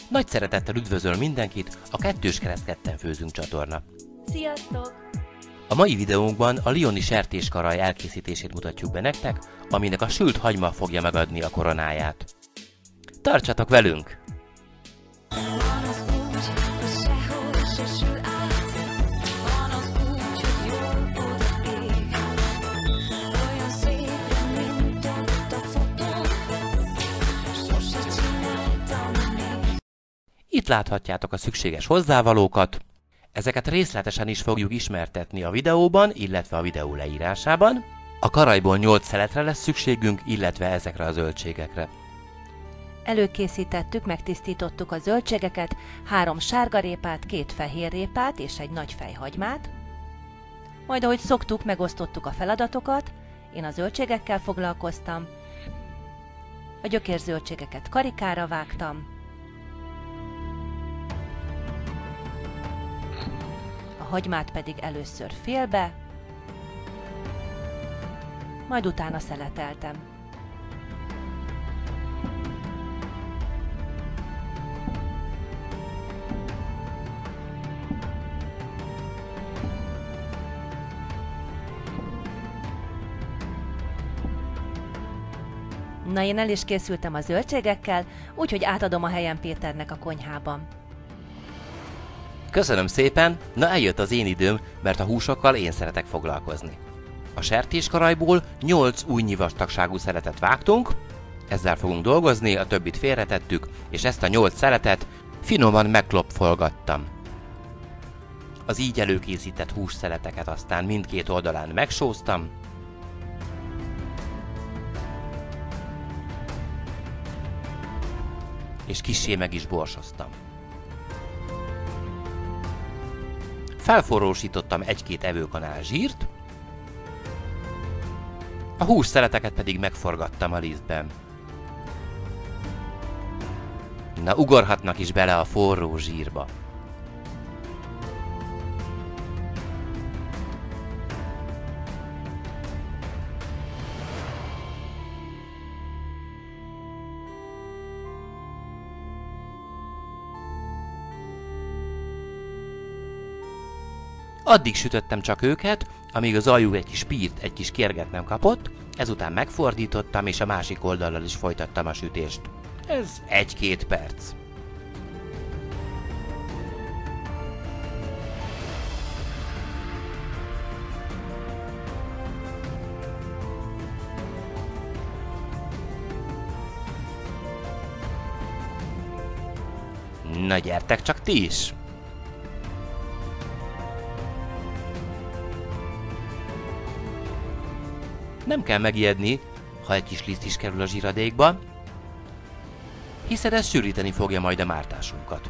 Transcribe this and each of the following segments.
Nagy szeretettel üdvözöl mindenkit a Kettős Kereszt Ketten Főzünk csatorna. Sziasztok! A mai videónkban a lyoni sertéskaraj elkészítését mutatjuk be nektek, aminek a sült hagyma fogja megadni a koronáját. Tartsatok velünk! Itt láthatjátok a szükséges hozzávalókat. Ezeket részletesen is fogjuk ismertetni a videóban, illetve a videó leírásában. A karajból 8 szeletre lesz szükségünk, illetve ezekre a zöldségekre. Előkészítettük, megtisztítottuk a zöldségeket, 3 sárgarépát, 2 fehérrépát és egy nagy fejhagymát. Majd ahogy szoktuk, megosztottuk a feladatokat, én a zöldségekkel foglalkoztam, a gyökérzöldségeket karikára vágtam, a hagymát pedig először félbe, majd utána szeleteltem. Na, én el is készültem a zöldségekkel, úgyhogy átadom a helyem Péternek a konyhában. Köszönöm szépen, na eljött az én időm, mert a húsokkal én szeretek foglalkozni. A sertéskarajból 8 újnyi vastagságú szeletet vágtunk, ezzel fogunk dolgozni, a többit félretettük, és ezt a 8 szeletet finoman megklopfolgattam. Az így előkészített hússzeleteket aztán mindkét oldalán megsóztam, és kissé meg is borsoztam. Felforrósítottam 1-2 evőkanál zsírt, a hússzeleteket pedig megforgattam a lisztben. Na, ugorhatnak is bele a forró zsírba. Addig sütöttem csak őket, amíg az aljuk egy kis pírt, egy kis kérget nem kapott, ezután megfordítottam, és a másik oldallal is folytattam a sütést. Ez 1-2 perc. Na gyertek csak ti is! Nem kell megijedni, ha egy kis liszt is kerül a zsíradékba, hiszen ez sűríteni fogja majd a mártásunkat.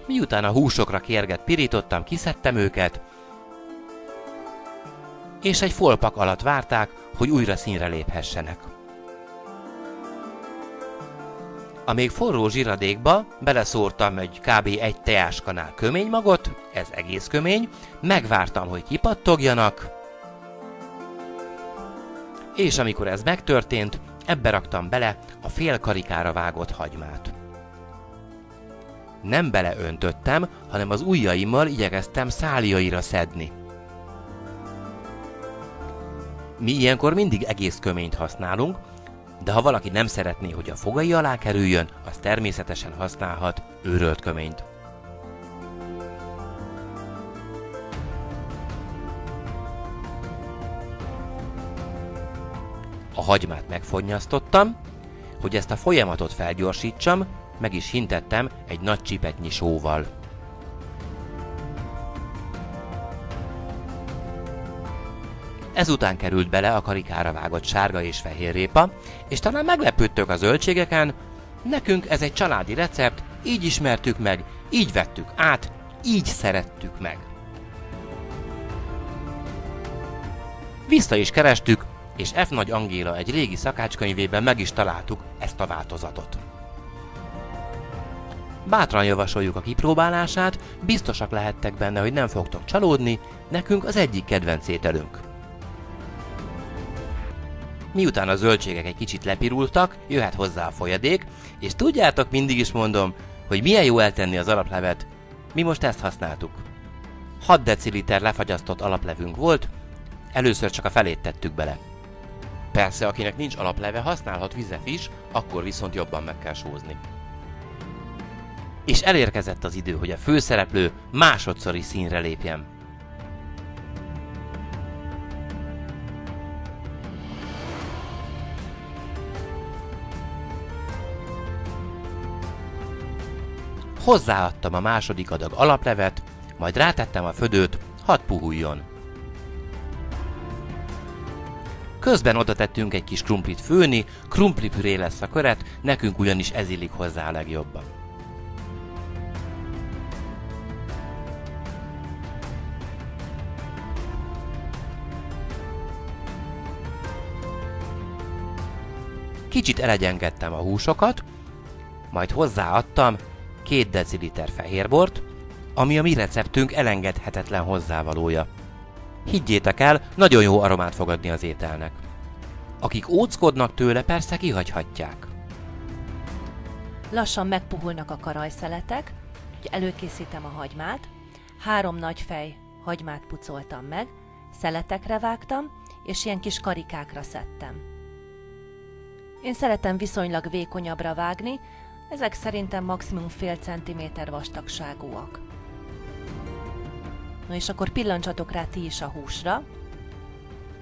Miután a húsokra kérget pirítottam, kiszedtem őket, és egy folpak alatt várták, hogy újra színre léphessenek. A még forró zsíradékba beleszórtam egy kb. 1 teáskanál köménymagot, ez egész kömény, megvártam, hogy kipattogjanak, és amikor ez megtörtént, ebbe raktam bele a fél karikára vágott hagymát. Nem beleöntöttem, hanem az ujjaimmal igyekeztem száljaira szedni. Mi ilyenkor mindig egész köményt használunk, de ha valaki nem szeretné, hogy a fogai alá kerüljön, az természetesen használhat őrölt köményt. A hagymát megfonnyasztottam, hogy ezt a folyamatot felgyorsítsam, meg is hintettem egy nagy csipetnyi sóval. Ezután került bele a karikára vágott sárga és fehér répa, és talán meglepődtök a zöldségeken, nekünk ez egy családi recept, így ismertük meg, így vettük át, így szerettük meg. Vissza is kerestük, és F. Nagy Angéla egy régi szakácskönyvében meg is találtuk ezt a változatot. Bátran javasoljuk a kipróbálását, biztosak lehettek benne, hogy nem fogtok csalódni, nekünk az egyik kedvenc ételünk. Miután a zöldségek egy kicsit lepirultak, jöhet hozzá a folyadék, és tudjátok, mindig is mondom, hogy milyen jó eltenni az alaplevet, mi most ezt használtuk. 6 deciliter lefagyasztott alaplevünk volt, először csak a felét tettük bele. Persze, akinek nincs alapleve, használhat vizet is, akkor viszont jobban meg kell sózni. És elérkezett az idő, hogy a főszereplő másodszori színre lépjen. Hozzáadtam a második adag alaplevet, majd rátettem a födőt, hadd puhuljon. Közben oda tettünk egy kis krumplit főni, krumplipüré lesz a köret, nekünk ugyanis ez illik hozzá a legjobban. Kicsit elegyengettem a húsokat, majd hozzáadtam 2 deciliter fehérbort, ami a mi receptünk elengedhetetlen hozzávalója. Higgyétek el, nagyon jó aromát fog adni az ételnek. Akik óckodnak tőle, persze kihagyhatják. Lassan megpuhulnak a karajszeletek, előkészítem a hagymát, 3 nagy fej hagymát pucoltam meg, szeletekre vágtam, és ilyen kis karikákra szedtem. Én szeretem viszonylag vékonyabbra vágni, ezek szerintem maximum fél centiméter vastagságúak. No és akkor pillancsatok rá ti is a húsra.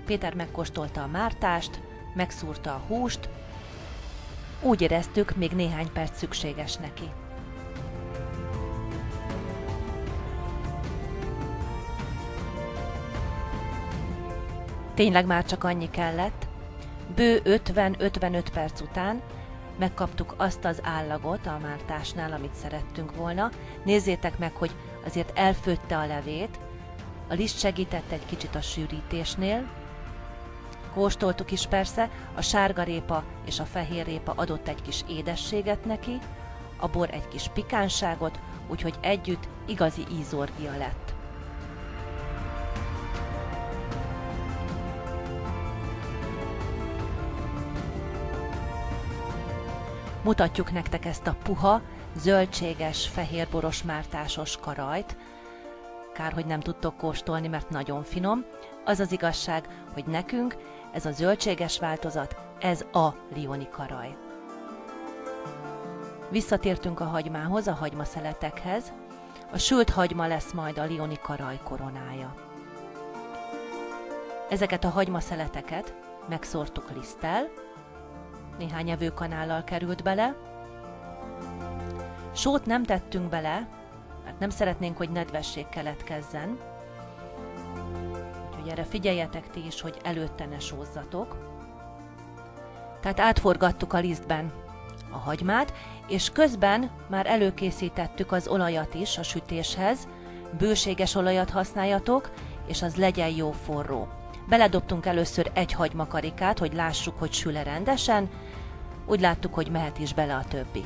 Péter megkóstolta a mártást, megszúrta a húst, úgy éreztük, még néhány perc szükséges neki. Tényleg már csak annyi kellett. Bő 50-55 perc után megkaptuk azt az állagot a mártásnál, amit szerettünk volna. Nézzétek meg, hogy azért elfőtte a levét, a liszt segített egy kicsit a sűrítésnél. Kóstoltuk is persze, a sárgarépa és a fehérrépa adott egy kis édességet neki, a bor egy kis pikánságot, úgyhogy együtt igazi ízorgia lett. Mutatjuk nektek ezt a puha, zöldséges, fehérboros mártásos karajt. Kár, hogy nem tudtok kóstolni, mert nagyon finom. Az az igazság, hogy nekünk ez a zöldséges változat, ez a lioni karaj. Visszatértünk a hagymához, a hagymaszeletekhez. A sült hagyma lesz majd a lioni karaj koronája. Ezeket a hagymaszeleteket megszórtuk liszttel, néhány evőkanállal került bele. Sót nem tettünk bele, mert nem szeretnénk, hogy nedvesség keletkezzen. Úgyhogy erre figyeljetek ti is, hogy előtte ne sózzatok. Tehát átforgattuk a lisztben a hagymát, és közben már előkészítettük az olajat is a sütéshez. Bőséges olajat használjatok, és az legyen jó forró. Beledobtunk először egy hagymakarikát, hogy lássuk, hogy sül-e rendesen. Úgy láttuk, hogy mehet is bele a többi.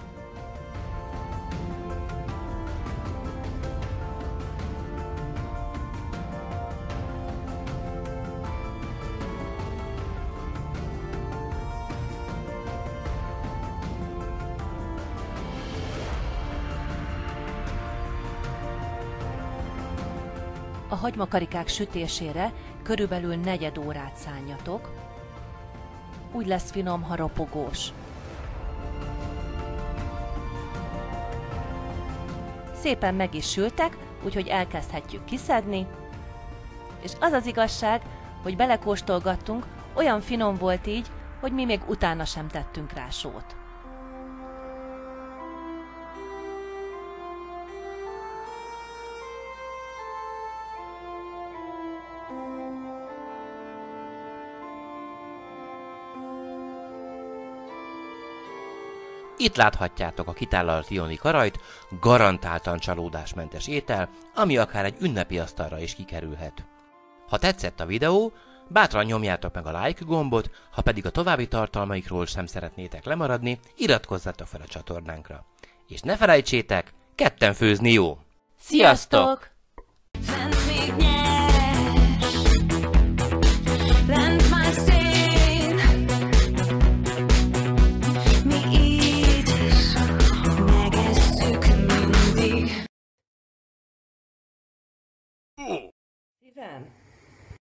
A hagymakarikák sütésére körülbelül 4 órát szánjatok. Úgy lesz finom, ha ropogós. Szépen meg is sültek, úgyhogy elkezdhetjük kiszedni. És az az igazság, hogy belekóstolgattunk, olyan finom volt így, hogy mi még utána sem tettünk rá sót. Itt láthatjátok a kitállalt lioni karajt, garantáltan csalódásmentes étel, ami akár egy ünnepi asztalra is kikerülhet. Ha tetszett a videó, bátran nyomjátok meg a like gombot, ha pedig a további tartalmaikról sem szeretnétek lemaradni, iratkozzatok fel a csatornánkra. És ne felejtsétek, ketten főzni jó! Sziasztok! Sziasztok!